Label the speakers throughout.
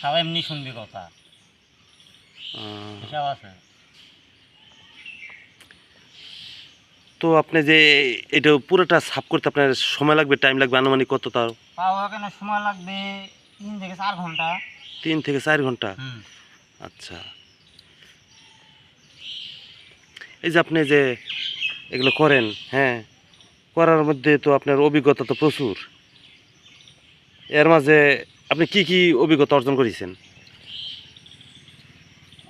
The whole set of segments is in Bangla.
Speaker 1: সব এমনি শুনবি কথা হিসাব আছে।
Speaker 2: তো আপনি যে এটা পুরোটা সাফ করতে আপনার সময় লাগবে, টাইম লাগবে আনুমানিক কত? তাও
Speaker 1: পাওয়া কেন সময় লাগবে 3 থেকে 4 ঘন্টা।
Speaker 2: 3 থেকে 4 ঘন্টা।
Speaker 1: হুম।
Speaker 2: আচ্ছা, এই যে আপনি যে এগুলো করেন, হ্যাঁ, করার মধ্যে তো আপনার অভিজ্ঞতা তো প্রচুর। এর মাঝে আপনি কি কি অভিজ্ঞতা অর্জন করেছেন?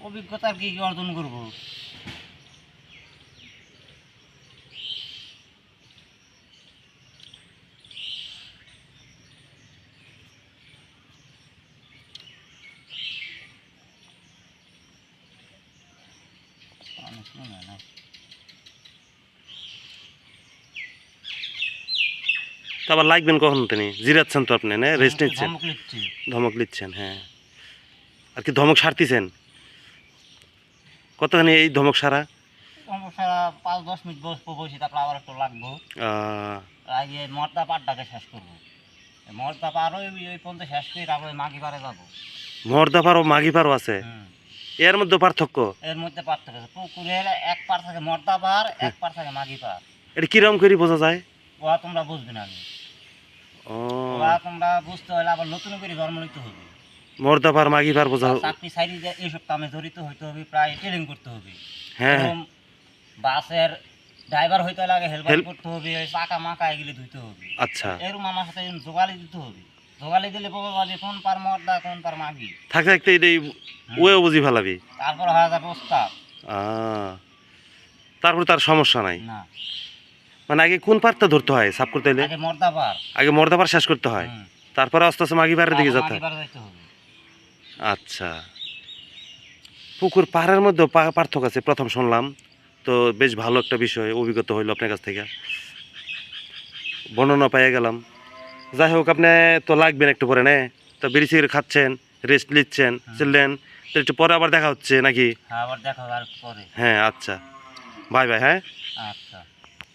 Speaker 1: অভিজ্ঞতা কি কি অর্জন করবো?
Speaker 2: তো আবার লাগবেন কখন? তিনি জিরাচ্ছেন তো আপনি, না রেস্ট নিচ্ছেন?
Speaker 1: ধমক লিখছি।
Speaker 2: ধমক নিচ্ছেন, হ্যাঁ। আর কি ধমক সারতেছেন? কতখানি এই ধমক সারা?
Speaker 1: সমস্যা 5-10 মিনিট বসবো, বসি তারপর আবার একটু লাগবো।
Speaker 2: আহ,
Speaker 1: আগে মর্দা পাটটাকে শেষ করবো। মর্দা পার ওই পর্যন্ত শেষ করে তারপরে মাগি পারে যাবো।
Speaker 2: মর্দা পারো মাগি পারো আছে,
Speaker 1: হুম।
Speaker 2: এর মধ্যে পার্থক্য?
Speaker 1: এর মধ্যে পার্থক্য আছে। পুকুরের এক পার থাকে মর্দা পার, এক পার থাকে মাগি পার।
Speaker 2: এটা কিরকম করে বোঝা যায়?
Speaker 1: ওরা তোমরা বুঝবে না। আমি
Speaker 2: ও,
Speaker 1: ওরা তোমরা বুঝতে হলে আবার নতুন করে জন্ম নিতে হবে।
Speaker 2: মর্দা পার মাগি পার বোঝা।
Speaker 1: চাকরি সাইডে যে এইসব কামে জড়িত হইতে হবে, প্রায় ট্রেনিং করতে হবে।
Speaker 2: হ্যাঁ,
Speaker 1: এরকম বাসের ড্রাইভার হইতে হলে আগে হেল্পার
Speaker 2: হেল্প।
Speaker 1: করতে হবে, ওই চাকা মাকা এগুলি ধুইতে হবে।
Speaker 2: আচ্ছা,
Speaker 1: এরকম আমার সাথে জোগালি দিতে হবে। জোগালি দিলে বলবো যে কোন পার মর্দা কোন পার মাগি।
Speaker 2: থাকতে থাকতে এটাই ওয়েও বুঝি ফেলাবি।
Speaker 1: তারপর হয়ে যাবে প্রস্তাব।
Speaker 2: তারপরে তার সমস্যা নাই।
Speaker 1: না,
Speaker 2: মানে আগে কোন পারটা ধরতে হয় সাফ করতে হলে?
Speaker 1: আগে মর্দা পার।
Speaker 2: আগে মর্দা পার শেষ করতে হয়,
Speaker 1: হুম।
Speaker 2: তারপরে আস্তে আস্তে মাগি পাড়ের দিকে
Speaker 1: তারপর
Speaker 2: যেতে
Speaker 1: মাগি
Speaker 2: হয়।
Speaker 1: পার যাইতে হবে।
Speaker 2: আচ্ছা, পুকুর পাড়ের মধ্যে পার্থক্য আছে প্রথম শুনলাম। তো বেশ ভালো একটা বিষয়, অভিজ্ঞতা হইলো আপনার কাছ থেকে, বর্ণনা পেয়ে গেলাম। যাই হোক, আপনি তো লাগবেন একটু পরে, নে তো বিড়ি সিগারেট খাচ্ছেন, রেস্ট নিচ্ছেন, চললেন, তো একটু পরে আবার দেখা হচ্ছে নাকি?
Speaker 1: হ্যাঁ, আবার দেখা হবে আর একটু পরে।
Speaker 2: হ্যাঁ, আচ্ছা, বাই বাই, হ্যাঁ।
Speaker 1: আচ্ছা।